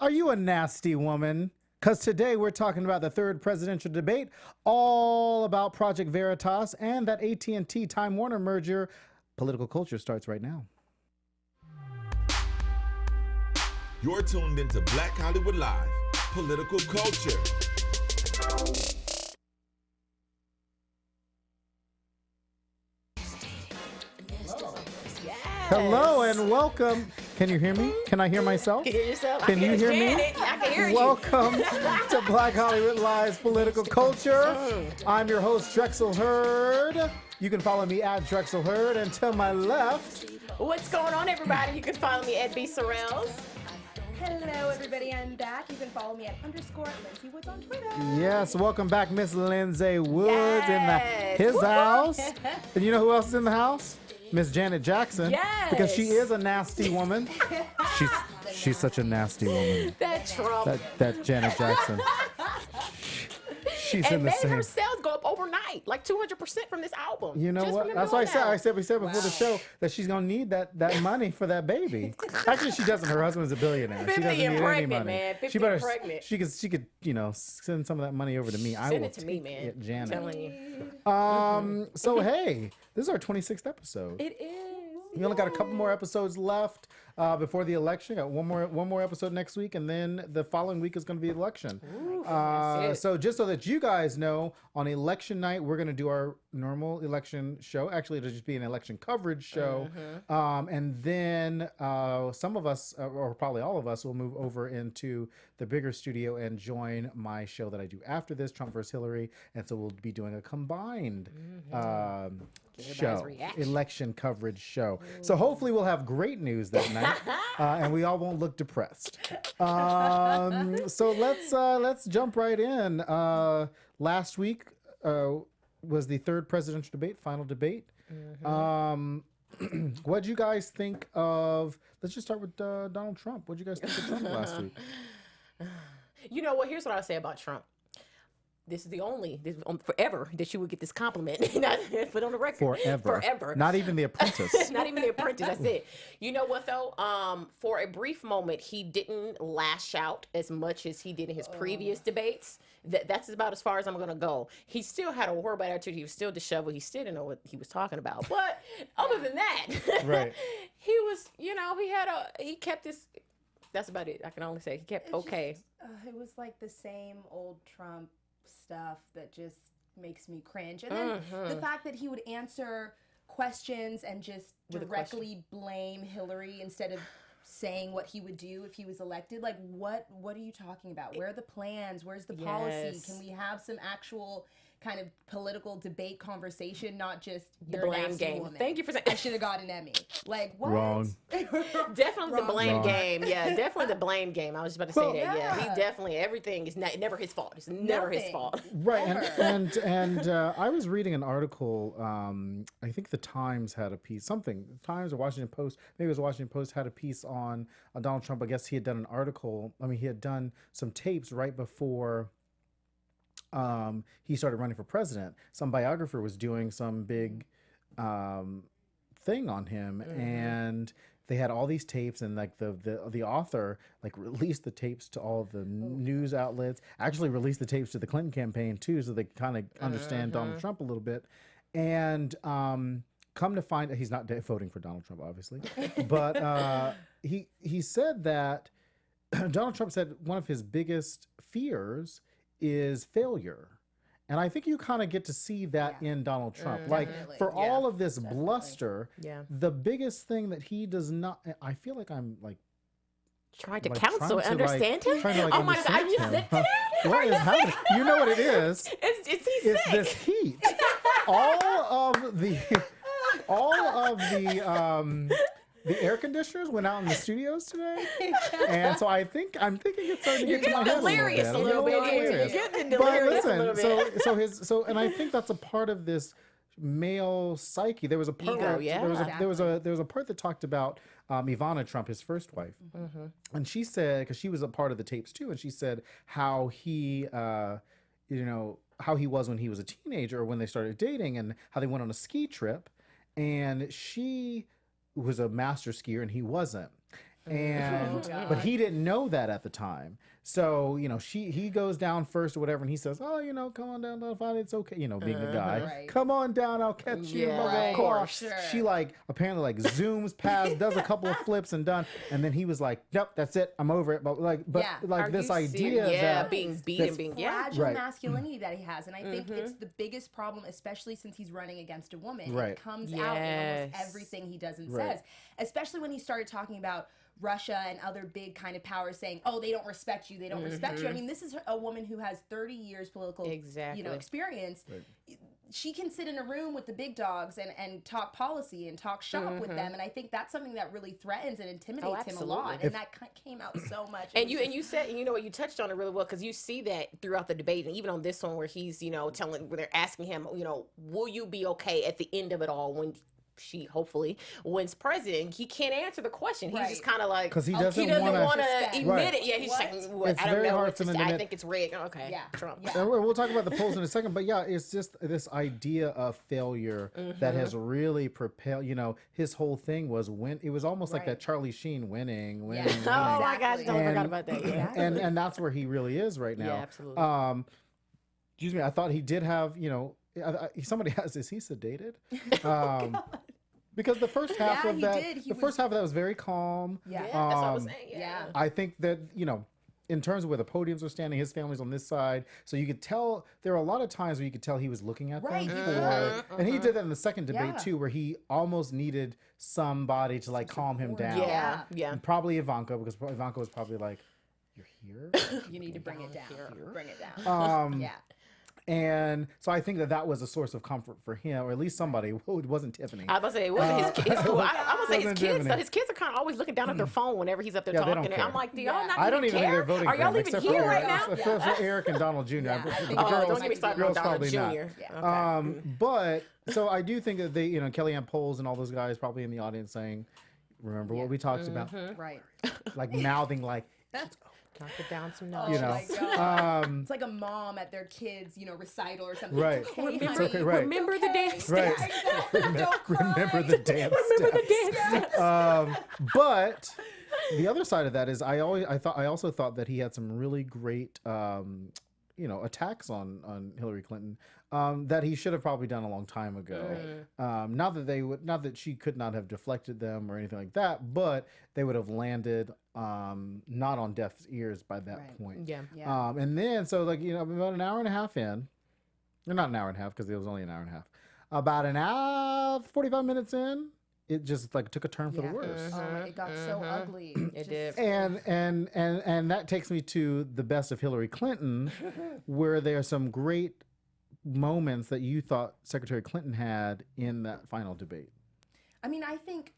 Are you a nasty woman? Because today we're talking about the third presidential debate, all about Project Veritas and that AT&T Time Warner merger. Political culture starts right now. You're tuned into Black Hollywood Live, political culture. Hello and welcome. Can you hear me? Can I hear myself? Can you hear yourself? Can you hear me? I can hear you. Welcome to Black Hollywood Live's Political Culture. I'm your host, Drexel Heard. You can follow me at Drexel Heard. And to my left... What's going on, everybody? You can follow me at Sorrells. Hello, everybody. I'm back. You can follow me at _Lyndsey Woods on Twitter. Yes, welcome back, Miss Lyndsey Woods Yes. in his Woo-hoo. house. And you know who else is in the house? Miss Janet Jackson. Yes. Because she is a nasty woman. She's such a nasty woman. That Trump. That Janet Jackson. She's and in the made same. her sales go up overnight, like 200% from this album. You know Just what? from them That's what I doing said. that. We said before the show that she's gonna need that money for that baby. Actually, she doesn't. Her husband's a billionaire. 50 She doesn't and need pregnant, any money. man. 50 She better. and pregnant. She could send some of that money over to me. I Send will it to me, take man. it, Janet. I'm telling you. So hey, this is our 26th episode. It is. We only got a couple more episodes left before the election. Got one more episode next week, and then the following week is going to be the election. Ooh, that's it. So just so that you guys know, on election night, we're going to do our normal election show. Actually, it'll just be an election coverage show. And then some of us, or probably all of us, will move over into the bigger studio and join my show that I do after this, Trump versus Hillary. And so we'll be doing a combined show, reaction. election coverage show. So hopefully we'll have great news that night, and we all won't look depressed. So let's jump right in. Last week was the third presidential debate, final debate. What'd you guys think of? Let's just start with Donald Trump. What'd you guys think of Trump last week? You know what? Here's what I'll say about Trump. This is forever that you would get this compliment. Not put on the record. Forever. Not even The Apprentice. Not even The Apprentice. That's it. You know what though? For a brief moment, he didn't lash out as much as he did in his previous debates. That's about as far as I'm gonna go. He still had a horrible attitude. He was still disheveled. He still didn't know what he was talking about. But other than that, Right. he was. He kept his. That's about it. I can only say he kept okay. It was like the same old Trump stuff that just makes me cringe. And then the fact that he would answer questions and just With a directly blame Hillary instead of saying what he would do if he was elected. Like, what are you talking about? Where are the plans? Where's the policy? Yes. Can we have some actual kind of political debate conversation, not just The you're a blame nasty game. woman. Thank you for saying. I should have got an Emmy. Like, what? Wrong. Definitely the blame Wrong. game. Yeah, definitely the blame game. I was just about to say Well, that. Yeah, yeah. he definitely everything is never his fault. It's never his Nothing. fault. Right, and I was reading an article. I think the Times had a piece. The Times or Washington Post. Maybe it was Washington Post had a piece on Donald Trump. I guess he had done an article. I mean, he had done some tapes right before he started running for president. Some biographer was doing some big thing on him, and they had all these tapes, and like the author like released the tapes to all of the news outlets. Actually released the tapes to the Clinton campaign too, so they kind of understand Donald Trump a little bit. And come to find, he's not voting for Donald Trump, obviously, but he said that Donald Trump said one of his biggest fears is failure. And I think you kind of get to see that in Donald Trump. Like, for all of this bluster, the biggest thing that he does not, I feel like I'm like, Trying to like, counsel and trying to, understand him. trying to, like, Oh my God, are you understand sick him. today? What is happening? You know what it is? Is he It's sick? this heat. All of the air conditioners went out in the studios today, and so I'm thinking it's starting to get to my head delirious a little bit. a little bit. I'm delirious. You're getting But delirious a little bit. listen, and I think that's a part of this male psyche. There was a part Ego, where, yeah. there was a part that talked about Ivana Trump, his first wife, and she said, because she was a part of the tapes too, and she said how he how he was when he was a teenager or when they started dating, and how they went on a ski trip, and she was a master skier and he wasn't. and God. but he didn't know that at the time. So, he goes down first or whatever, and he says, "Oh, come on down, fine, it's okay." Being the guy, Right. "Come on down, I'll catch you." Yeah, Blah, blah, of blah. course. Sure. She apparently zooms past, does a couple of flips and done, and then he was like, "Nope, that's it, I'm over it." But Are this you idea serious? Yeah, that being beat that's and being fragile Right. masculinity that he has, and I think it's the biggest problem, especially since he's running against a woman. Right. It comes out in almost Yes. everything he does and Right. says, especially when he started talking about Russia and other big kind of powers saying, "Oh, they don't respect you. They don't respect you." I mean, this is a woman who has 30 years political, Exactly. experience. Right. She can sit in a room with the big dogs and talk policy and talk shop with them, and I think that's something that really threatens and intimidates him a lot, absolutely. and that came out so much. And you said, what, you touched on it really well, because you see that throughout the debate, and even on this one where he's where they're asking him, will you be okay at the end of it all when she hopefully wins president? He can't answer the question. He's Right. just kind of like, 'Cause he he doesn't doesn't wanna- want to Suspect. admit Right. it. Yeah, he's just What? like, It's I don't very know. hard It's for them just, to I admit- think it's rigged. Okay, Yeah. Trump. Yeah. And we'll talk about the polls in a second, but yeah, it's just this idea of failure that has really propelled. His whole thing was win. It was almost like Right. that Charlie Sheen winning. Oh my gosh, don't And- forgot about that. Yeah. Exactly. and that's where he really is right now. Yeah, absolutely. Excuse me. I thought he did have. Somebody asked, "Is he sedated?" Because the first half Yeah, of he that, did. He the first was- half of that was very calm. Yeah. That's what I was Um, saying. Yeah. I think that, in terms of where the podiums were standing, his family's on this side. So you could tell, there were a lot of times where you could tell he was looking at Right, them he for, and he did that in the second debate Yeah. too, where he almost needed somebody to calm him down. Yeah. Yeah. And probably Ivanka, because Ivanka was probably like, "You're here?" You need to bring it down. Bring it down. Yeah. And so I think that was a source of comfort for him, or at least somebody. It wasn't Tiffany. I was about to say it wasn't his kids. I'm gonna say his Wasn't kids. Tiffany. His kids are kind of always looking down at their phone whenever he's up there Yeah, they don't talking. And I'm care. like, do y'all not I don't even think care? they're voting Are for y'all him, even except here for, right now? for Eric and Donald Jr. Yeah, But I the think Oh, girls, don't get me started on girls Donald probably not. Jr. Yeah. Okay. But so I do think that they, Kellyanne Poles and all those guys probably in the audience saying, "Remember what we talked about?" Right. Mouthing Knock it down some Oh notches. my God. um, It's like a mom at their kids, recital or something. Right. It's okay, It's honey. okay, right. Remember the dance right. steps. Exactly. Don't cry. Remember the dance Remember the steps. dance steps. But the other side of that is I also thought that he had some really great attacks on Hillary Clinton that he should have probably done a long time ago. Not that she could not have deflected them or anything like that, but they would have landed not on deaf ears by that Right. point. Yeah. Yeah. And then about an hour and a half in, or not an hour and a half because it was only an hour and a half. About an hour, 45 minutes in, it just took a turn for the Yeah. worse. Oh, it got so ugly. It did. And that takes me to the best of Hillary Clinton, where there are some great moments that you thought Secretary Clinton had in that final debate. I mean, I think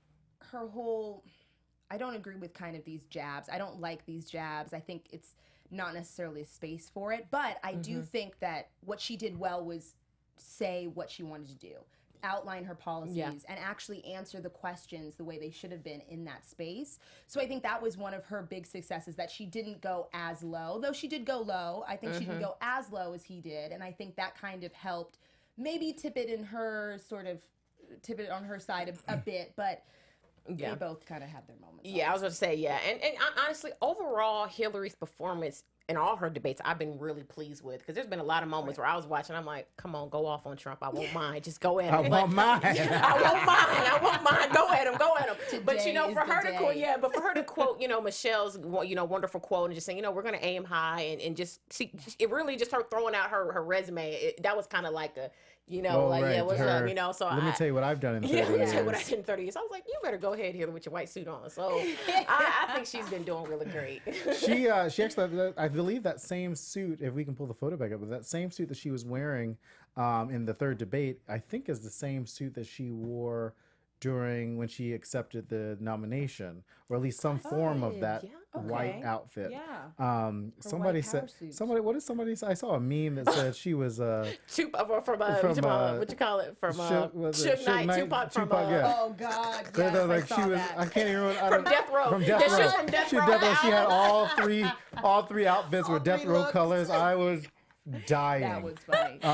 her whole. I don't agree with kind of these jabs. I don't like these jabs. I think it's not necessarily a space for it. But I do think that what she did well was say what she wanted to do, outline her policies, and actually answer the questions the way they should have been in that space. So I think that was one of her big successes, that she didn't go as low, though she did go low. I think she didn't go as low as he did, and I think that kind of helped maybe tip it on her side a bit, but they both kind of had their moments. Yeah, I was going to say, yeah. And honestly, overall, Hillary's performance in all her debates, I've been really pleased with, because there's been a lot of moments where I was watching, I'm like, come on, go off on Trump. I won't mind. Just go at him. I won't mind. I won't mind. Go at him. But Today for is the her to quote, day. but for her to quote, Michelle's, wonderful quote, and just saying, we're going to aim high, and just see, it really just her throwing out her resume. That was kind of like a, Right, what's her, up, so let me tell you what I've done in 30 years. what I did in 30 years. I was like, you better go ahead here with your white suit on. So I think she's been doing really great. She actually, I believe that same suit, if we can pull the photo back up, but that same suit that she was wearing in the third debate, I think is the same suit that she wore when she accepted the nomination, or at least some form of that white outfit. Yeah. Somebody white power said, suit. what did somebody say? I saw a meme that said she was From what you call it? From Suge Knight, Tupac from yeah. Oh God. They're Yes, like I she saw was. that. I can't even. From Death Row. From Death Yeah, she Row. was from Death She Row. was Death Row. She had all three outfits with Death three Row looks. colors. I was dying. That was funny. But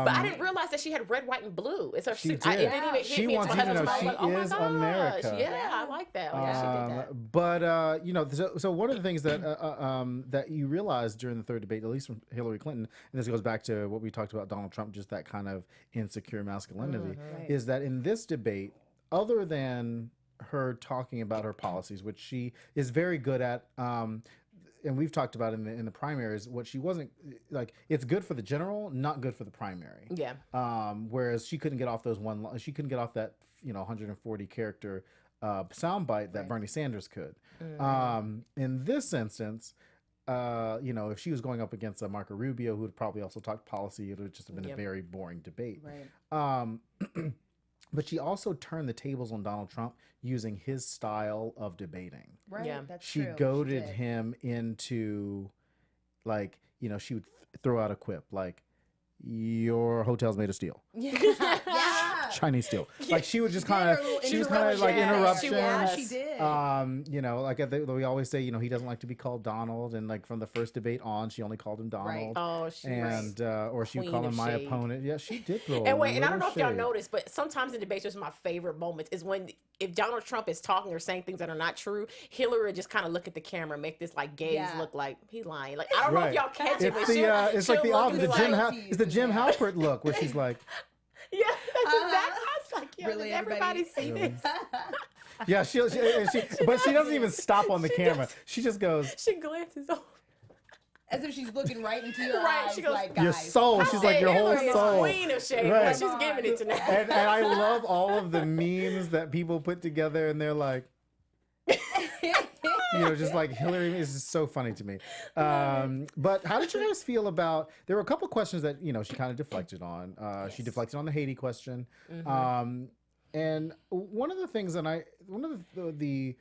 I didn't realize that she had red, white, and blue. It's her She suit. did. It didn't even hit She me wants until you to my know husband was she like, oh is my gosh. America. Yeah, I like that. Oh, yeah, she did that. But you know, so one of the things that that you realized during the third debate, at least from Hillary Clinton, and this goes back to what we talked about Donald Trump, just that kind of insecure masculinity, is that in this debate, other than her talking about her policies, which she is very good at, and we've talked about in the primaries, what she wasn't like. It's good for the general, not good for the primary. Yeah. Whereas she couldn't get off she couldn't get off that 140 character soundbite that Bernie Sanders could. In this instance, if she was going up against Marco Rubio, who would probably also talk policy, it would just have been a very boring debate. Right. But she also turned the tables on Donald Trump using his style of debating. Right. Yeah. That's She true. goaded did. him into, like, she would throw out a quip like, "Your hotel's made of steel, Yeah. Chinese steel." Like she would just kind of, Literal she was kind of like interruptions. interruptions. Yeah, she did. Like we always say, he doesn't like to be called Donald, and like from the first debate on, she only called him Donald. Oh, she And or she would Queen call him of my shade. opponent. Yeah, she did throw. And wait, and I don't know if y'all shade. noticed, but sometimes in debates, those are my favorite moments, is when if Donald Trump is talking or saying things that are not true, Hillary would just kind of look at the camera and make this like gaze Yeah. look like he's lying. Like I don't know if Right. y'all catch it, It's but it's like the she'll look opposite. and The be Jim like, it's the Jim Halpert look where she's like, yeah, that's exactly. I was like, yo, Really, does everybody see Really? this? yeah, but she doesn't even stop on the camera. She just goes, She glances over. As if she's looking right into your Right, eyes, she goes, like, "Your guys. soul." She's like, "Your whole Hillary is soul." Queen of shade. Right. Right. She's giving it to now. And I love all of the memes that people put together, and they're like, just like Hillary is just so funny to me. But how did you guys feel about? There were a couple questions that she kind of deflected on. She deflected on the Haiti question, and one of the things that the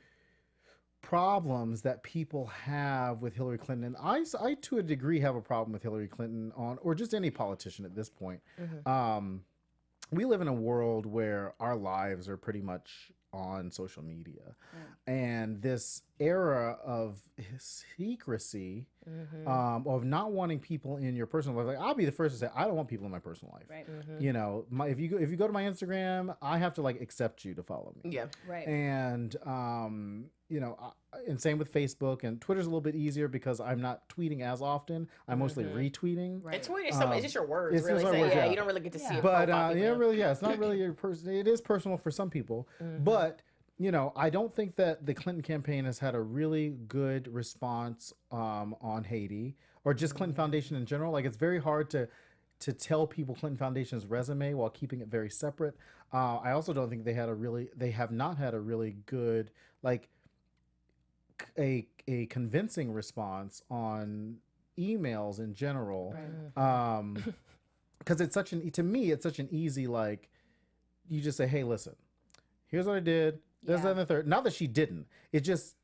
problems that people have with Hillary Clinton, and I to a degree have a problem with Hillary Clinton or just any politician at this point. We live in a world where our lives are pretty much on social media, and this era of secrecy, of not wanting people in your personal life. Like, I'll be the first to say I don't want people in my personal life. Right. If you go to my Instagram, I have to like accept you to follow me. Yeah. Right. And and same with Facebook, and Twitter's a little bit easier because I'm not tweeting as often. I'm mostly retweeting. Right. And tweet is it's just your words, it's really. just our So, words, yeah, yeah. you don't really get to see it. But it's not really your person. It is personal for some people, but I don't think that the Clinton campaign has had a really good response on Haiti or just Clinton Foundation in general. Like, it's very hard to tell people Clinton Foundation's resume while keeping it very separate. I also don't think they have not had a really good, like, a convincing response on emails in general. Because it's such an easy, like, you just say, "Hey, listen, here's what I did. This, that, and the third." Not that she didn't. It's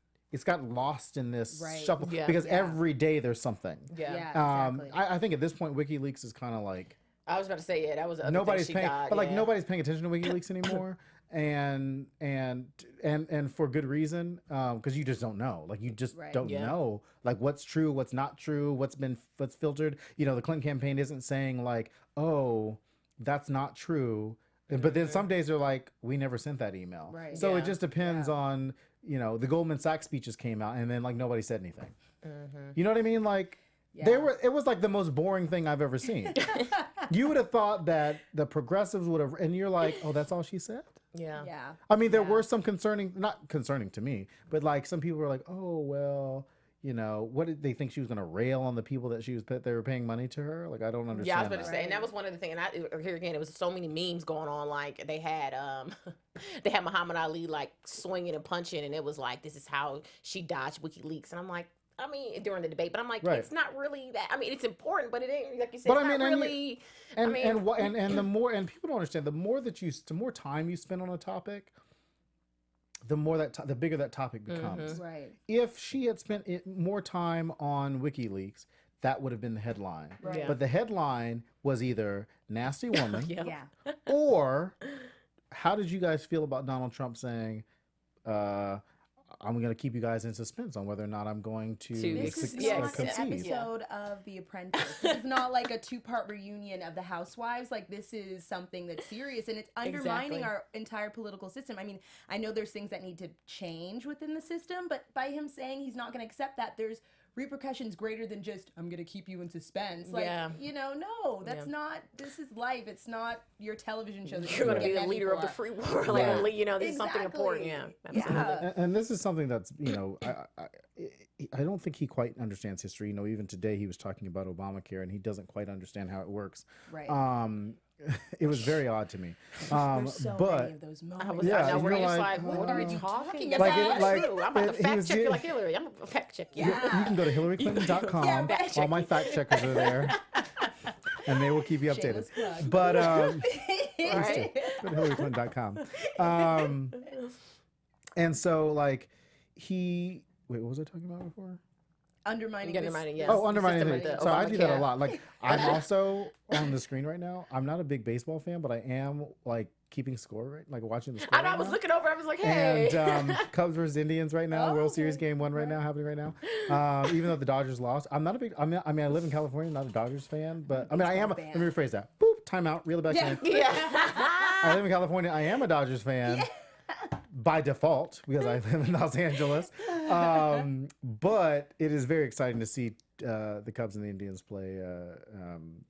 got lost in this shuffle because every day there's something. Yeah. Exactly. I think at this point WikiLeaks is kind of like, I was about to say, that was the other nobody's thing she paying, got, but like nobody's paying attention to WikiLeaks anymore, and for good reason, because you just don't know. Like, you just don't know, like, what's true, what's not true, what's filtered. The Clinton campaign isn't saying like, "Oh, that's not true," but then some days they're like, "We never sent that email." Right. So it just depends on, the Goldman Sachs speeches came out and then like nobody said anything. You know what I mean? Like, it was like the most boring thing I've ever seen. You would have thought that the progressives would have, and you're like, "Oh, that's all she said?" Yeah. Yeah. I mean, there were some not concerning to me, but like some people were like, "Oh, well, what did they think she was going to rail on the people that they were paying money to her?" Like, I don't understand. Yeah, I was about to that. say, and that was one of the things. And here again, it was so many memes going on. Like, they had they had Muhammad Ali like swinging and punching, and it was like, this is how she dodged WikiLeaks. And I'm like, during the debate, but I'm like, it's not really that. I mean, it's important, but it ain't, like you said, But it's I mean, not really. and the more, and people don't understand, the more time you spend on a topic, the bigger that topic becomes. Right. If she had spent more time on WikiLeaks, that would have been the headline. Right. Yeah. But the headline was either "nasty woman" Yeah. or "how did you guys feel about Donald Trump saying I'm going to keep you guys in suspense on whether or not I'm going to This is Yes. not an concede. episode of The Apprentice. This is not like a 2-part reunion of the Housewives. Like, this is something that's serious, and it's undermining Exactly. our entire political system. I mean, I know there's things that need to change within the system, but by him saying he's not going to accept that, there's repercussions greater than just, I'm going to keep you in suspense. Like, Yeah. no, that's not, this is life. It's not your television show that You're going to get be the Emmy leader of the for. free world. Right. And, this is something important. Yeah. Absolutely. Yeah. And this is something that's, I don't think he quite understands history. Even today he was talking about Obamacare, and he doesn't quite understand how it works. Right. It was very odd to me. There's so but many of those moments. I was Yeah, I know you we're know, just like, like, what are you talking Like, about? like, True. I'm about to he fact was check you doing- like Hillary. I'm gonna fact check you. you can go to HillaryClinton.com. Yeah, fact All my fact checkers are there, and they will keep you updated. Shameless plug. But Right. go to HillaryClinton.com. And so wait, what was I talking about before? Undermining You're this- undermining, yes. Oh, undermining system things. of So I do that a Obamacare. lot. Like, I'm also on the screen right now. I'm not a big baseball fan, but I am keeping score, right? Like watching the score. I know. I right was now. looking over. I was like, hey. And Cubs versus Indians right now. Oh, World Series okay. game 1 right now, happening right now. Even though the Dodgers lost, I'm not a big. I live in California, not a Dodgers fan, but I am. Baseball Let fan. me rephrase that. Boop. Timeout. Reel it back in. yeah. I live in California. I am a Dodgers fan by default because I live in Los Angeles. But it is very exciting to see the Cubs and the Indians play. The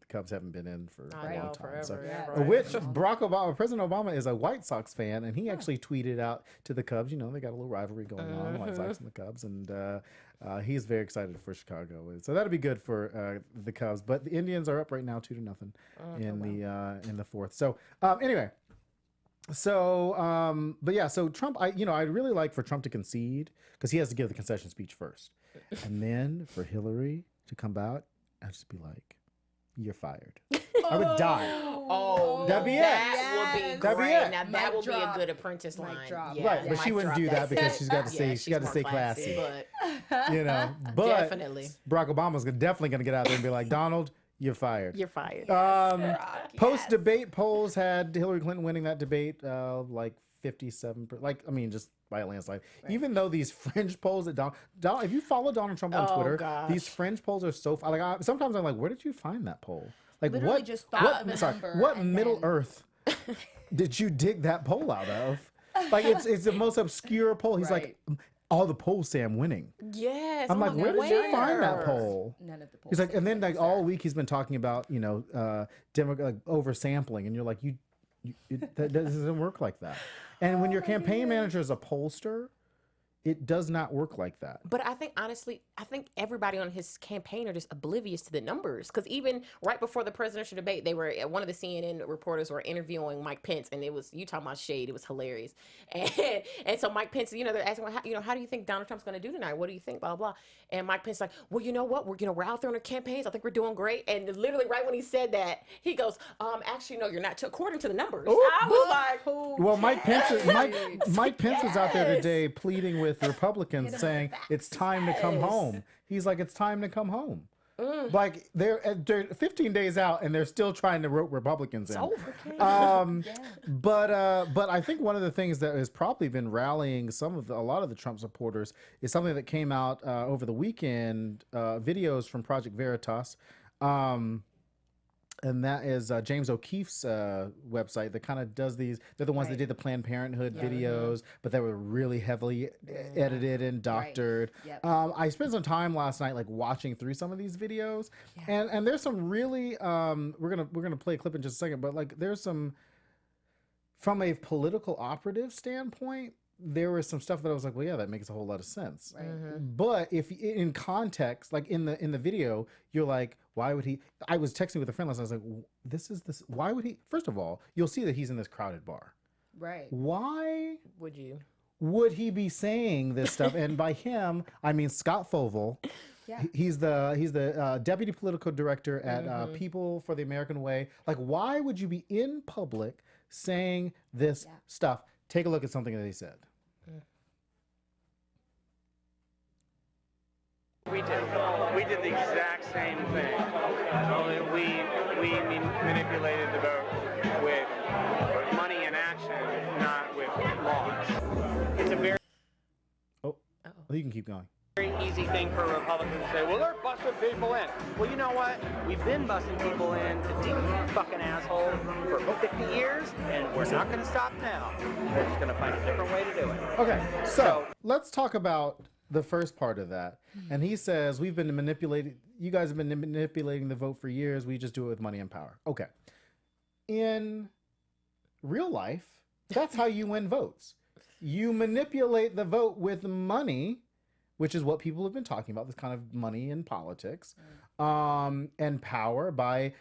Cubs haven't been in for I a long know, time. forever. So, Yeah, Right. which President Obama is a White Sox fan, and he actually tweeted out to the Cubs. They got a little rivalry going on, the White Sox and the Cubs, and he's very excited for Chicago. So that'll be good for the Cubs. But the Indians are up right now 2-0 in the fourth. So anyway. So, but yeah, so Trump, I'd really like for Trump to concede because he has to give the concession speech first. And then for Hillary to come out and just be like, you're fired. I would die. Oh, That'd be it. that would be That'd be great. it. Now Mic that would be a drop. good apprentice Mic line. drop. Yeah, Right, but mic she wouldn't drop, do that that's because it. she's got to stay, Yeah, she got to she's stay more classy. But But definitely, Barack Obama's definitely going to get out there and be like, Donald, you're fired. you're fired. Post debate polls had Hillary Clinton winning that debate, 57%. Just by a landslide. Even though these fringe polls that Donald, if you follow Donald Trump on Oh, Twitter, gosh. these fringe polls are so. Sometimes I'm like, where did you find that poll? Like Literally what? just thought of a number what and Middle then- Earth did you dig that poll out of? Like it's the most obscure poll. He's like, all the polls say I'm winning. Yes. I'm oh like, my where God, did you find that where? poll? None of the polls. He's like, say and then what all was week he's been talking about oversampling, and you're like, that doesn't work like that. And when your campaign manager is a pollster, it does not work like that. But I think, honestly, everybody on his campaign are just oblivious to the numbers. Because even right before the presidential debate, one of the CNN reporters were interviewing Mike Pence, and it was, you talking about shade, it was hilarious. And so Mike Pence, they're asking, well, how do you think Donald Trump's going to do tonight? What do you think? Blah, blah, blah. And Mike Pence like, well, you know what? We're out there on the campaigns. I think we're doing great. And literally right when he said that, he goes, actually, no, you're not. According to the numbers. I was like, Well, Mike Pence was out there today pleading with Republicans, saying it's time to come home. He's like, it's time to come home. Like they're 15 days out and they're still trying to rope Republicans in. But I think one of the things that has probably been rallying a lot of the Trump supporters is something that came out over the weekend, videos from Project Veritas. And that is James O'Keefe's website that kind of does these. They're the ones that did the Planned Parenthood videos, but they were really heavily edited and doctored. Yep. I spent some time last night watching through some of these videos, and there's some really we're gonna play a clip in just a second, but there's some from a political operative standpoint. There was some stuff that I was like, well, yeah, that makes a whole lot of sense. Right. But if in context, in the video, you're like, why would he? I was texting with a friend last night. I was like, this. Why would he? First of all, you'll see that he's in this crowded bar. Right. Why would he be saying this stuff? And by him, I mean Scott Fovel. Yeah. He's the deputy political director at People for the American Way. Why would you be in public saying this stuff? Take a look at something that he said. We did the exact same thing. Only we manipulated the vote with money and action, not with laws. It's a very You can keep going. Very easy thing for Republicans to say, well, they're busting people in. Well, you know what? We've been busting people in to deal with you fucking asshole for 50 years, and we're not going to stop now. We're just going to find a different way to do it. Okay, so let's talk about the first part of that. And he says, you guys have been manipulating the vote for years. We just do it with money and power. Okay. In real life, that's how you win votes. You manipulate the vote with money, which is what people have been talking about, this kind of money in politics, and power by,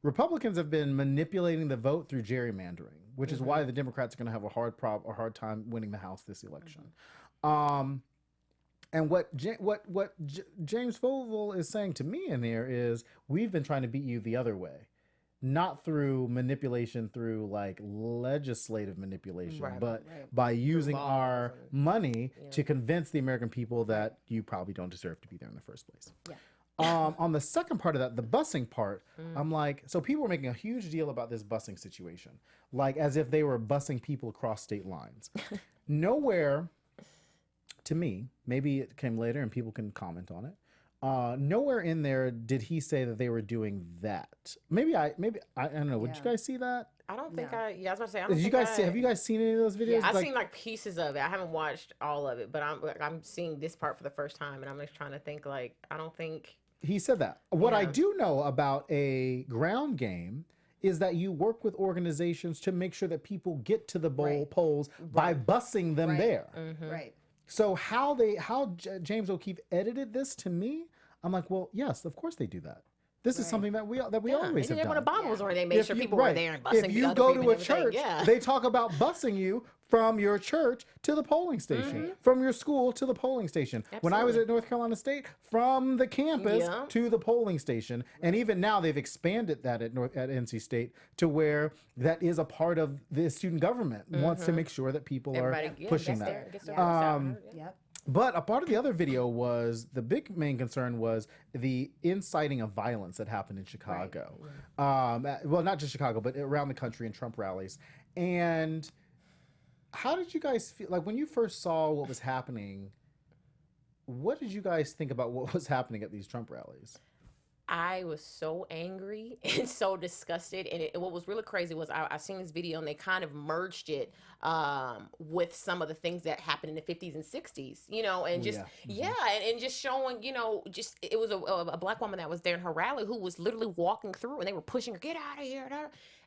Republicans have been manipulating the vote through gerrymandering, which is why the Democrats are going to have a hard time winning the House this election. And what James Fogle is saying to me in there is, we've been trying to beat you the other way. Not through manipulation, through like legislative manipulation, but by using our money to convince the American people that you probably don't deserve to be there in the first place. Yeah. On the second part of that, the busing part, I'm like, so people were making a huge deal about this busing situation, like as if they were busing people across state lines. Nowhere, to me, maybe it came later and people can comment on it. Nowhere in there did he say that they were doing that. Maybe I don't know. Would you guys see that? I don't think I was about to say. Have you guys seen any of those videos? Yeah, I've seen like pieces of it. I haven't watched all of it, but I'm seeing this part for the first time, and I'm just trying to think. Like, I don't think he said that. What I do know about a ground game is that you work with organizations to make sure that people get to the polls by busing them there. Right. So how James O'Keefe edited this to me, I'm like, well, yes, of course they do that. This is something that we always have done. When Obama was on, they made sure people were there and busing. If you go to a church, they talk about busing you from your church to the polling station, from your school to the polling station. Absolutely. When I was at North Carolina State, from the campus to the polling station. And even now they've expanded that at NC State to where that is a part of the student government, wants to make sure that people are pushing that. But a part of the other video was, the big main concern was the inciting of violence that happened in Chicago. Well, not just Chicago, but around the country in Trump rallies. And how did you guys feel, like when you first saw what was happening, what did you guys think about what was happening at these Trump rallies? I was so angry and so disgusted. And what was really crazy was I seen this video and they kind of merged it with some of the things that happened in the 50s and 60s, and just, and just showing, it was a black woman that was there in her rally who was literally walking through and they were pushing her, get out of here.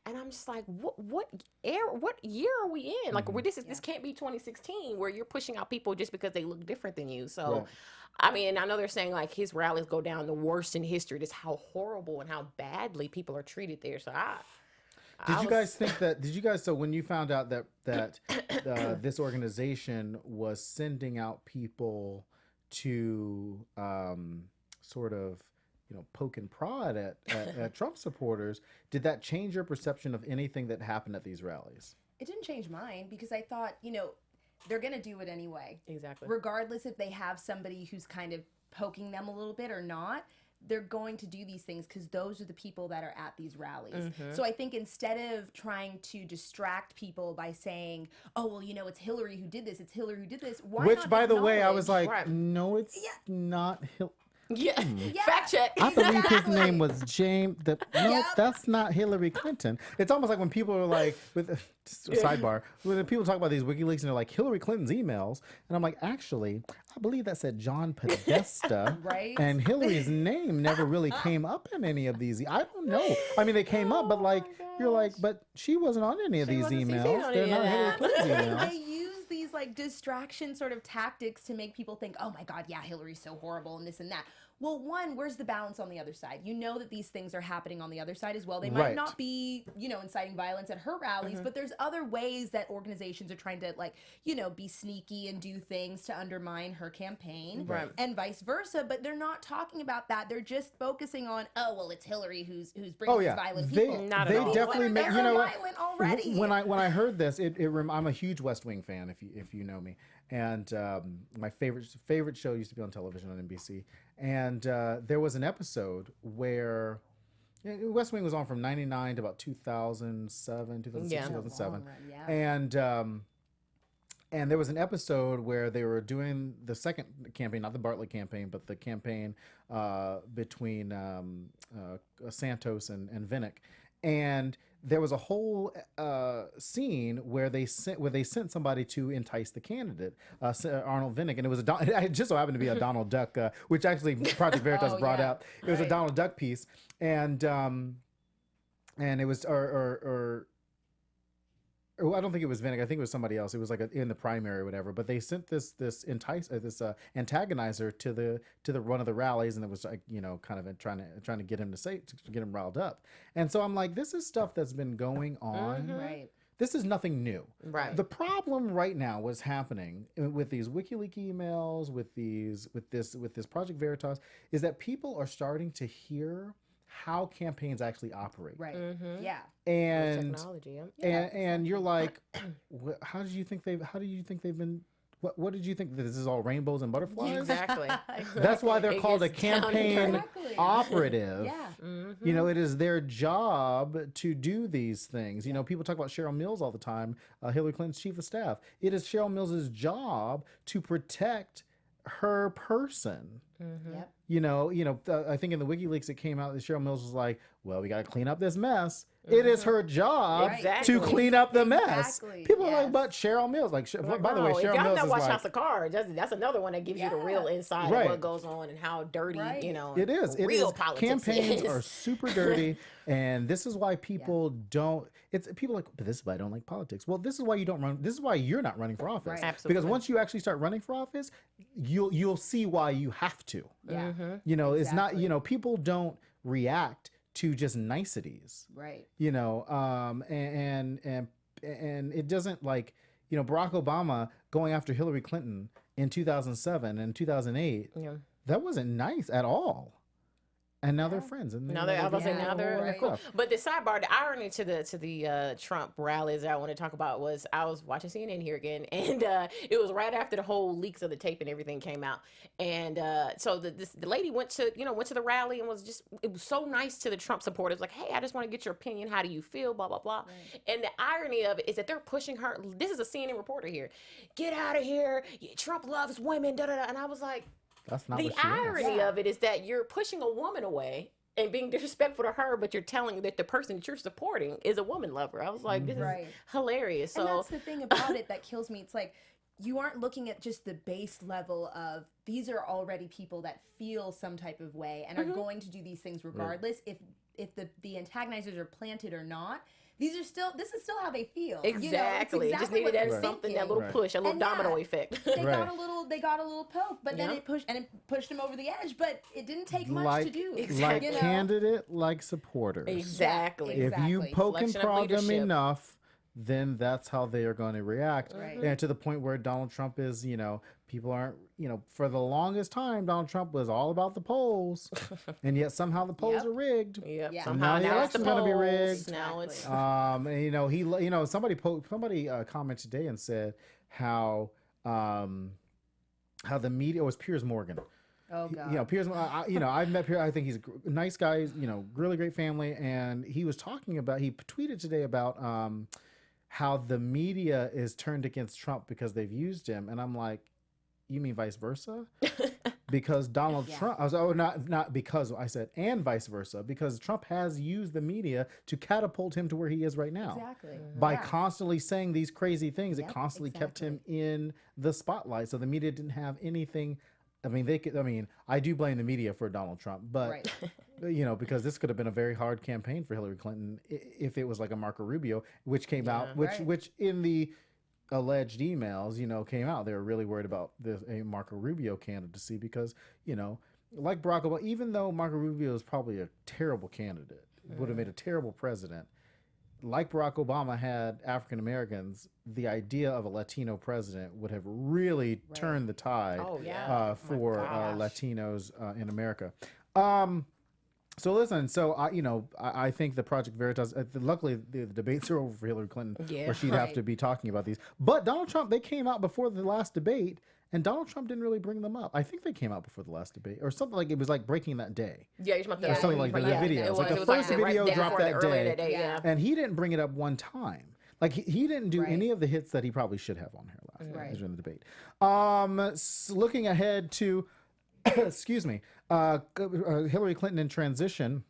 And I'm just like, what year are we in? Like, this can't be 2016 where you're pushing out people just because they look different than you. So, I mean, I know they're saying like his rallies go down the worst in history. Just how horrible and how badly people are treated there. So Did you guys think that? Did you guys? So when you found out that this organization was sending out people to sort of poke and prod at Trump supporters, did that change your perception of anything that happened at these rallies? It didn't change mine because I thought they're gonna do it anyway. Exactly. Regardless if they have somebody who's kind of poking them a little bit or not. They're going to do these things because those are the people that are at these rallies. So I think instead of trying to distract people by saying, oh, well, it's Hillary who did this, why Which, not by the way, I acknowledge- was like, no, it's not Hillary. Yeah. Fact check. I believe his name was James. No, that's not Hillary Clinton. It's almost like when people are like, sidebar, when people talk about these WikiLeaks and they're like, Hillary Clinton's emails. And I'm like, actually, I believe that said John Podesta. Right. And Hillary's name never really came up in any of these. I don't know. I mean, they came up, but like, you're like, but she wasn't on any of these emails. They're not Hillary Clinton's emails. They use these like distraction sort of tactics to make people think, oh my God, yeah, Hillary's so horrible and this and that. Well, one, where's the balance on the other side? You know that these things are happening on the other side as well. They might not be, inciting violence at her rallies, but there's other ways that organizations are trying to be sneaky and do things to undermine her campaign and vice versa. But they're not talking about that. They're just focusing on, oh, well, it's Hillary who's bringing these violent people. Not at all. Definitely make, violent already. When I heard this, I'm a huge West Wing fan, if you know me. And my favorite show used to be on television on NBC. And there was an episode where West Wing was on from 99 to about 2007, 2006, 2007. And And there was an episode where they were doing the second campaign, not the Bartlett campaign, but the campaign between Santos and Vinnick. And there was a whole scene where they sent somebody to entice the candidate, Arnold Vinnick, and it was it just so happened to be a Donald Duck, which actually Project Veritas brought out. It was a Donald Duck piece, and it was I don't think it was Vinnick. I think it was somebody else. It was like in the primary or whatever. But they sent this antagonizer to the one of the rallies, and it was like, you know, kind of trying to get him to get him riled up. And so I'm like, this is stuff that's been going on. Right. This is nothing new. Right. The problem right now, what's happening with these WikiLeaks emails, with this Project Veritas, is that people are starting to hear how campaigns actually operate. Right. Mm-hmm. Yeah. And technology. and you're like, how do you think they've been? What did you think, that this is all rainbows and butterflies? Exactly. That's why they're It called a gets down and campaign Exactly. operative. Yeah. Mm-hmm. You know, it is their job to do these things. You know, people talk about Cheryl Mills all the time, Hillary Clinton's chief of staff. It is Cheryl Mills's job to protect her person. Mm-hmm. Yep. You know, I think in the WikiLeaks it came out that Cheryl Mills was like, well, we got to clean up this mess. It is her job Exactly. to clean up the mess. Exactly. People are like, Yes. but Cheryl Mills, like, by the way, Wow, if Cheryl y'all Mills not is watch like, House of Cards, that's another one that gives you the real insight Right. of what goes on and how dirty, Right. you know, it is. real politics Campaigns is. are super dirty, and this is why people don't. It's people like, but this is why I don't like politics. Well, this is why you don't run. This is why you're not running for office. Right. Absolutely. Because once you actually start running for office, you'll see why you have to. Yeah. You know, it's not. Exactly. You know, people don't react to just niceties. Right. You know, and it doesn't, like, you know, Barack Obama going after Hillary Clinton in 2007 and 2008. Yeah. That wasn't nice at all. And now they're friends. And Now they're, I was gonna say, Yeah, now they're right. cool. But the sidebar, the irony to the Trump rallies that I want to talk about was I was watching CNN here again, and it was right after the whole leaks of the tape and everything came out, and so the lady went to the rally and it was so nice to the Trump supporters, like, hey, I just want to get your opinion. How do you feel? Blah blah blah. Right. And the irony of it is that they're pushing her. This is a CNN reporter here. Get out of here. Trump loves women. Da da da. And I was like. that's not The what she is. irony of it is that you're pushing a woman away and being disrespectful to her, but you're telling that the person that you're supporting is a woman lover. I was like, this Right. is hilarious. So And that's the thing about it that kills me. It's like, you aren't looking at just the base level of, these are already people that feel some type of way and are going to do these things regardless if the antagonizers are planted or not. This is still how they feel. You know, it's exactly. Just exactly needed what that they're something, thinking. that little Right. push, a little And domino yeah, effect. They Right. got a little poke, but then Yeah. it pushed them over the edge. But it didn't take much Like, to do. like you know? candidate, like supporters. Exactly. Yeah, If you exactly. poke and Reflection of prod them leadership. enough, then that's how they are going to react. Right. And to the point where Donald Trump is, you know, people aren't, you know, for the longest time, Donald Trump was all about the polls, and yet somehow the polls Yep. are rigged. Yep. Yeah. Somehow Now the now it's the election's gonna be polls. rigged. Now it's Exactly. And, you know, somebody commented today and said how the media, it was Piers Morgan. Oh God. You know, Piers, I've met Piers. I think he's a nice guy. You know, really great family. And he was talking about, he tweeted today about how the media is turned against Trump because they've used him. And I'm like, you mean vice versa? Because Donald Yeah. Trump, not because, I said, and vice versa, because Trump has used the media to catapult him to where he is right now. Exactly. By Yeah. constantly saying these crazy things, it Yep, constantly kept him exactly. in the spotlight. So the media didn't have anything. I mean, I do blame the media for Donald Trump, but Right. you know, because this could have been a very hard campaign for Hillary Clinton if it was like a Marco Rubio, which came out, Right. which in the alleged emails, you know, came out. They were really worried about a Marco Rubio candidacy because, you know, like Barack Obama, even though Marco Rubio is probably a terrible candidate, would have made a terrible president. Like Barack Obama had African Americans, the idea of a Latino president would have really turned the tide Oh, yeah. for gosh. Latinos in America. So listen, I think the Project Veritas, luckily the debates are over for Hillary Clinton, Yeah. where she'd have Right. to be talking about these. But Donald Trump, they came out before the last debate, and Donald Trump didn't really bring them up. I think they came out before the last debate, or something like it was like breaking that day. Yeah, you're talking about Or the something like that, the video. It It's like was, the it was first right video there dropped before that earlier day. Yeah. And he didn't bring it up one time. Like he didn't do Right. any of the hits that he probably should have on here last Right. during the debate. Looking ahead to, excuse me, Hillary Clinton in transition.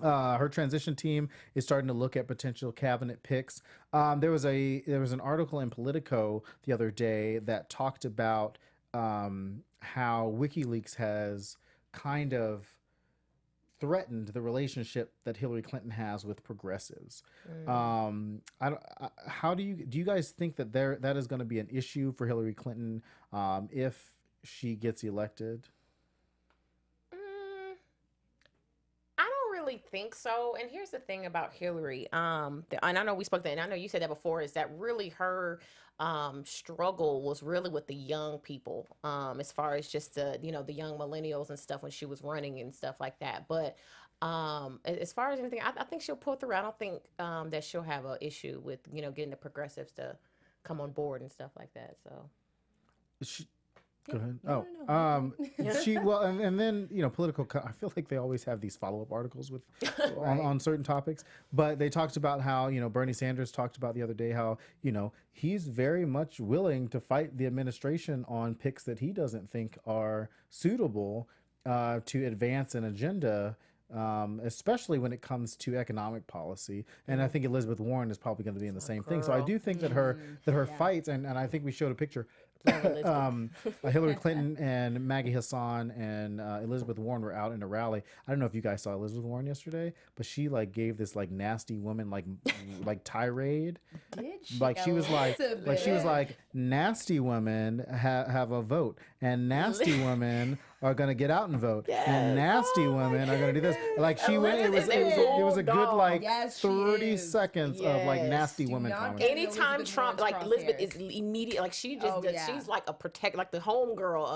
Her transition team is starting to look at potential cabinet picks. There was an article in Politico the other day that talked about how WikiLeaks has kind of threatened the relationship that Hillary Clinton has with progressives. How do you guys think that that is going to be an issue for Hillary Clinton if she gets elected? I don't really think so. And here's the thing about Hillary. And I know we spoke that, and I know you said that before, is that really her struggle was really with the young people, as far as just the young millennials and stuff when she was running and stuff like that. But as far as anything, I think she'll pull through. I don't think that she'll have an issue with getting the progressives to come on board and stuff like that. So. Go ahead. No. And then political. I feel like they always have these follow-up articles with on certain topics. But they talked about how Bernie Sanders talked about the other day how he's very much willing to fight the administration on picks that he doesn't think are suitable to advance an agenda. Especially when it comes to economic policy, and I think Elizabeth Warren is probably going to be in the same thing. So I do think that her fights, and I think we showed a picture. Hillary Clinton and Maggie Hassan and Elizabeth Warren were out in a rally. I don't know if you guys saw Elizabeth Warren yesterday, but she gave this nasty woman like tirade. Did she? She was like nasty women have a vote, and nasty women are gonna get out and vote, and nasty women are gonna do this. She went. It was a good 30 seconds of nasty women comments. Anytime Trump Elizabeth is immediate, she just she's like a protect, like the homegirl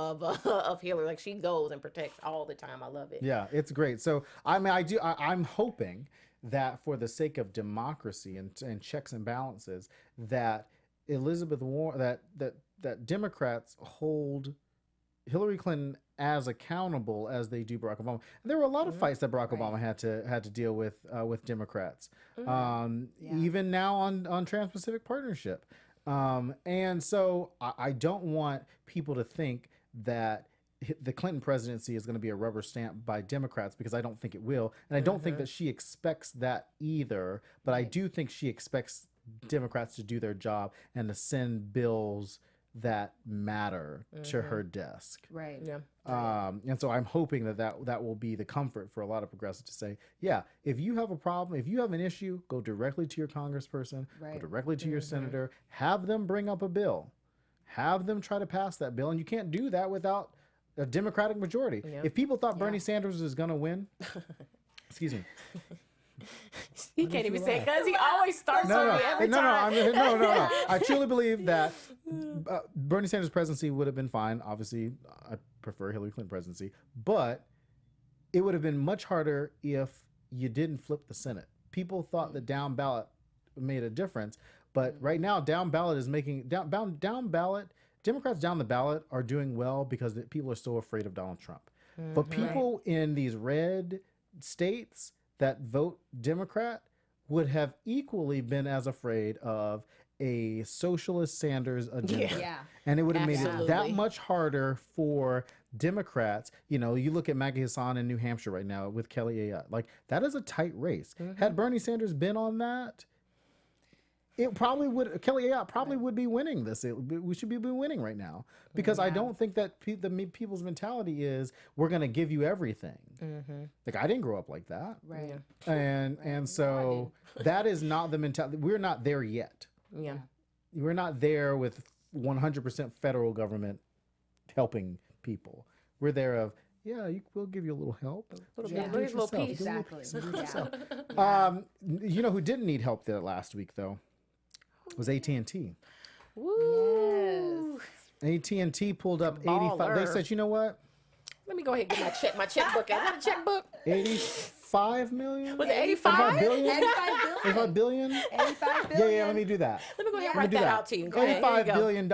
of Hillary. She goes and protects all the time. I love it. Yeah, it's great. So I'm hoping that for the sake of democracy and checks and balances, that Elizabeth Warren, that Democrats hold Hillary Clinton as accountable as they do Barack Obama. And there were a lot of fights that Barack Obama had to deal with Democrats, even now on Trans-Pacific Partnership. And so I don't want people to think that the Clinton presidency is going to be a rubber stamp by Democrats, because I don't think it will. And I don't think that she expects that either. But I do think she expects Democrats to do their job and to send bills that matter to her desk. Right. Yeah. And so I'm hoping that will be the comfort for a lot of progressives to say, yeah, if you have a problem, if you have an issue, go directly to your congressperson, go directly to your senator, have them bring up a bill, have them try to pass that bill. And you can't do that without a Democratic majority. Yeah. If people thought Bernie Sanders was going to win, excuse me. He can't even say it because he always starts on me every time. No. I truly believe that Bernie Sanders' presidency would have been fine. Obviously, I prefer Hillary Clinton presidency, but it would have been much harder if you didn't flip the Senate. People thought the down ballot made a difference, but right now down ballot is making down ballot. Democrats down the ballot are doing well because people are so afraid of Donald Trump. But people in these red states that vote Democrat would have equally been as afraid of a socialist Sanders agenda. Yeah. And it would have made it that much harder for Democrats. You look at Maggie Hassan in New Hampshire right now with Kelly Ayotte. That is a tight race. Had Bernie Sanders been on that, it probably would. Kelly Ayotte probably would be winning this. We should be winning right now, because I don't think that the people's mentality is we're going to give you everything. I didn't grow up like that, right? And so that is not the mentality. We're not there yet. Yeah, we're not there with 100% federal government helping people. We're there of we'll give you a little help. A little piece. Exactly. You know who didn't need help there last week though? Was AT&T. Woo! Yes. AT&T pulled up 85. They said, you know what? Let me go ahead and get my checkbook. I got a checkbook. 85 million? Was it 85? 85 billion? 85 billion? 85 billion. Yeah, let me do that. Let me go ahead and write that out to you. Go ahead. $85 billion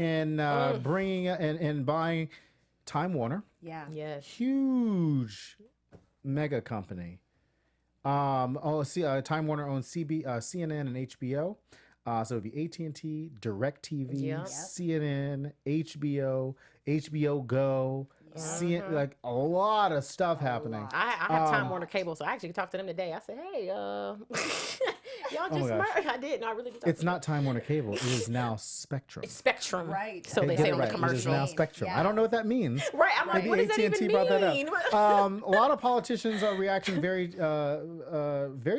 in bringing and buying Time Warner. Yeah. Yes. Huge mega company. Time Warner owns CNN and HBO. So it'd be AT&T, DirecTV, Yep. CNN, HBO Go, like a lot of stuff happening. I have Time Warner Cable, so I actually talked to them today. I said, hey, y'all just gosh. I did. No, I really did. It's not Time Warner Cable. It is now Spectrum. It's Spectrum. Right. So Hey, they get say it on right. the It is commercial. now Spectrum. Yeah. I don't know what that means. Right. I'm like, Maybe what does that AT&T even brought that mean? up. A lot of politicians are reacting very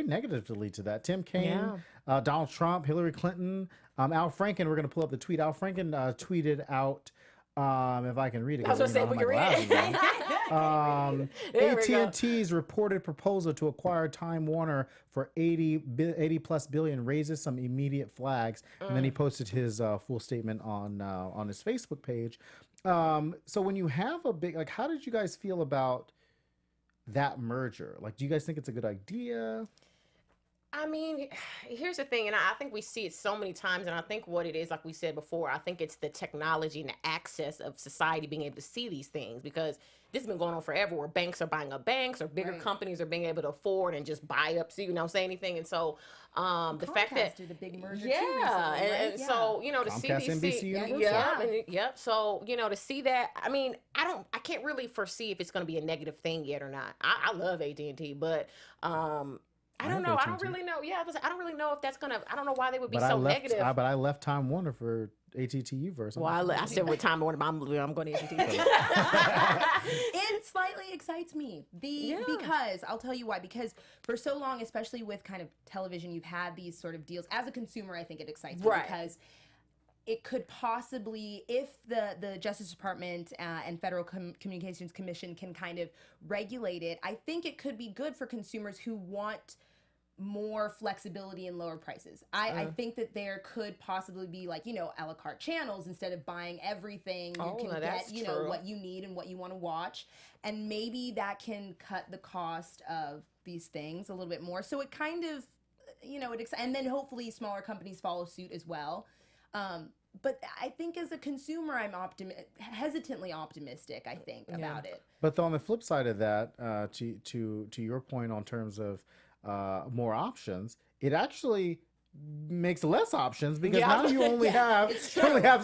negatively to that. Tim Kaine, Donald Trump, Hillary Clinton, Al Franken. We're going to pull up the tweet. Al Franken tweeted out, if I can read it. I was going to say, we can read it. There we go. AT&T's reported proposal to acquire Time Warner for 80 plus billion raises some immediate flags. And then he posted his full statement on his Facebook page. So when you have a big, like, how did you guys feel about that merger? Like, do you guys think it's a good idea? I mean, here's the thing, and I think we see it so many times, and I think what it is, like we said before, I think it's the technology and the access of society being able to see these things, because this has been going on forever, where banks are buying up banks, or bigger companies are being able to afford and just buy up, so you know, say anything, and so the fact that did a big merger yeah, too recently, right? and so you know, to Comcast, see NBC, these, Universal. so you know, to see that, I mean, I can't really foresee if it's going to be a negative thing yet or not. I love AT&T, but I don't know. I don't really know. Yeah, I don't really know if that's gonna. I don't know why they would be so negative. But I left Time Warner for AT&T Uverse. Well, I still with Time Warner, but I'm going to AT&T. It slightly excites me because I'll tell you why. Because for so long, especially with kind of television, you've had these sort of deals. As a consumer, I think it excites me because it could possibly, if the Justice Department and Federal Communications Commission can kind of regulate it, I think it could be good for consumers who want more flexibility and lower prices. I think that there could possibly be, like, you know, a la carte channels instead of buying everything. You can get, you know, what you need and what you want to watch. And maybe that can cut the cost of these things a little bit more. So it kind of, you know, and then hopefully smaller companies follow suit as well. But I think as a consumer, I'm hesitantly optimistic, I think, about it. But on the flip side of that, to your point on terms of more options, it actually makes less options, because now you only have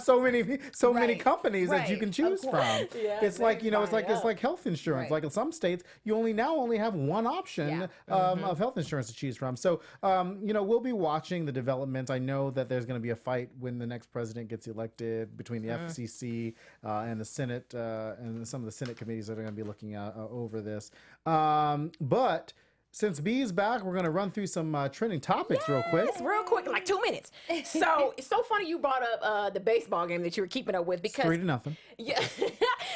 so many companies that you can choose from. It's like, you know, it's like health insurance. Like in some states, you only have one option of health insurance to choose from. So you know, we'll be watching the development. I know that there's going to be a fight when the next president gets elected between the FCC and the Senate and some of the Senate committees that are going to be looking over this. But since B's back, we're going to run through some trending topics real quick. Real quick, like 2 minutes. So it's so funny you brought up the baseball game that you were keeping up with, because 3-0. Yeah.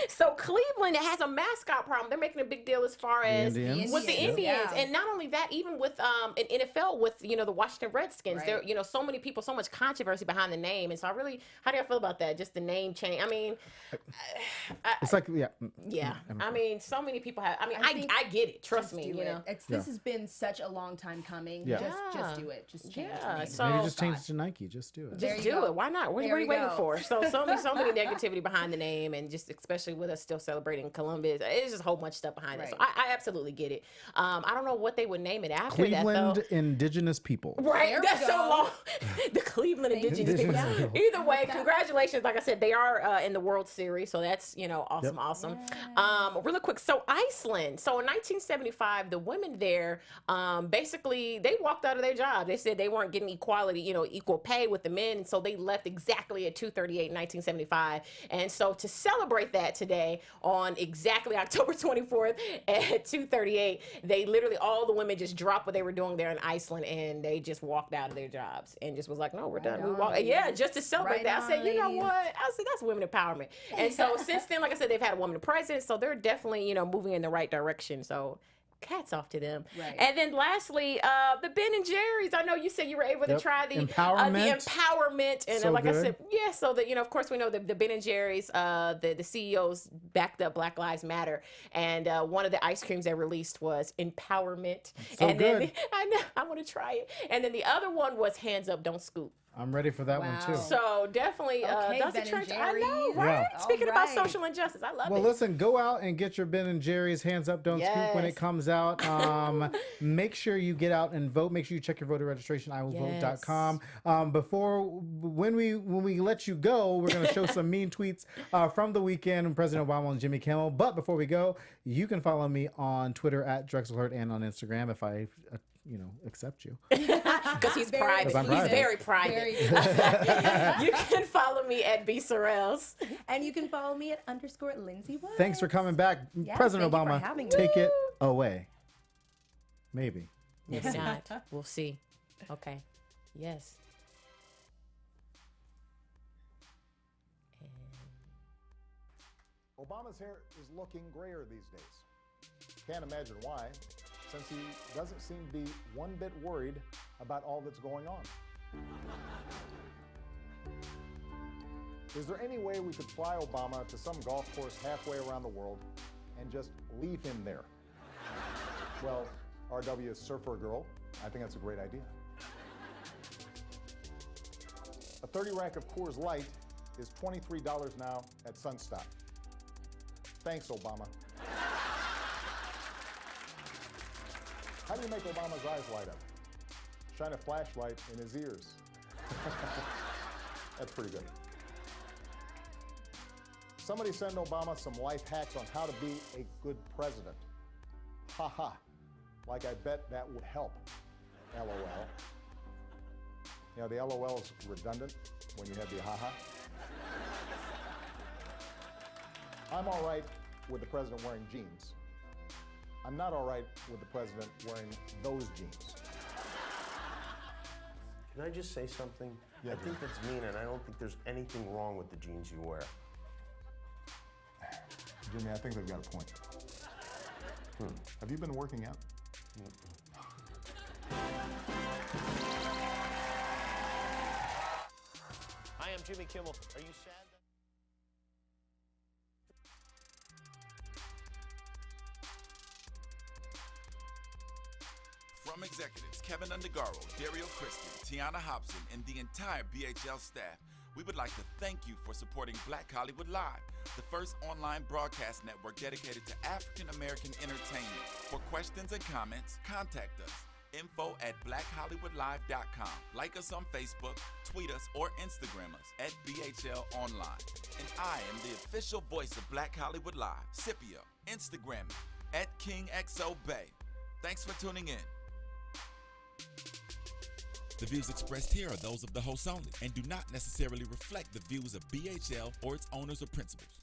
So Cleveland has a mascot problem. They're making a big deal as far as with the Indians, and not only that, even with in NFL with, you know, the Washington Redskins. There, you know, so many people, so much controversy behind the name, and so how do you feel about that? Just the name change. I mean, it's like I mean, so many people have. I mean, I get it. Trust me. You know, this has been such a long time coming. Yeah. Just do it. Just change the name. So maybe just change it to Nike. Just do it. Just do it. Why not? What are you waiting for? So many negativity behind the name, and just especially with us still celebrating Columbus, it's just a whole bunch of stuff behind it. So I absolutely get it. I don't know what they would name it after Cleveland that, though. Indigenous People. Right, that's so long. The Cleveland Indigenous people. Either way, congratulations. Like I said, they are in the World Series, so that's, you know, awesome. Really quick, so Iceland. So in 1975, the women there, basically, they walked out of their job. They said they weren't getting equality, you know, equal pay with the men, and so they left exactly at 2:38 in 1975. And so to celebrate that today, on exactly October 24th at 2:38, they literally, all the women just dropped what they were doing there in Iceland, and they just walked out of their jobs and just was like, no, we're done. We walk, just to celebrate that. I said, you know what? I said, that's women empowerment. And so since then, like I said, they've had a woman president, so they're definitely, you know, moving in the right direction. So hats off to them. Right. And then lastly, the Ben and Jerry's. I know you said you were able to try the empowerment, and so like good. I said, so that, you know, of course we know the Ben and Jerry's, the CEOs backed up Black Lives Matter, and one of the ice creams they released was empowerment. So and good. Then I want to try it. And then the other one was hands up, don't scoop. I'm ready for that one too. So definitely, Okay, that's a Ben and trench. I know, Jerry's. right? Yeah. Speaking All about right. social injustice, I love Well, it. listen, go out and get your Ben and Jerry's Hands Up, Don't Scoop when it Yes. comes out. Make sure you get out and vote. Make sure you check your voter registration, iwillvote.com. When we let you go, we're going to show some mean tweets from the weekend from President Obama and Jimmy Kimmel. But before we go, you can follow me on Twitter at Drexel Heard and on Instagram if I accept you. Because he's private. Because I'm He's private. very private. Very You can follow me at B Sorrells. And you can follow me at _Lyndsey Woods. Thanks for coming back. Yeah, President thank you for Obama, having me. take it away. Maybe. Maybe not. We'll see. Okay. Yes. Obama's hair is looking grayer these days. Can't imagine why, since he doesn't seem to be one bit worried about all that's going on. Is there any way we could fly Obama to some golf course halfway around the world and just leave him there? Well, RW Surfer Girl, I think that's a great idea. A 30 rack of Coors Light is $23 now at Sunstop. Thanks, Obama. How do you make Obama's eyes light up? Shine a flashlight in his ears. That's pretty good. Somebody send Obama some life hacks on how to be a good president. Ha ha. Like I bet that would help. LOL. You know, the LOL is redundant when you have the ha ha. I'm all right with the president wearing jeans. I'm not all right with the president wearing those jeans. Can I just say something? Yeah, I think that's mean, and I don't think there's anything wrong with the jeans you wear. Jimmy, I think they've got a point. Have you been working out? Hi, I'm Jimmy Kimmel. Are you sad? From executives Keven Undergaro, Dario Christie, Tiana Hobson, and the entire BHL staff, we would like to thank you for supporting Black Hollywood Live, the first online broadcast network dedicated to African American entertainment. For questions and comments, contact us. info@blackhollywoodlive.com. Like us on Facebook, tweet us, or Instagram us at BHL Online. And I am the official voice of Black Hollywood Live, Scipio. Instagram me at KingXOBay. Thanks for tuning in. The views expressed here are those of the host only and do not necessarily reflect the views of BHL or its owners or principals.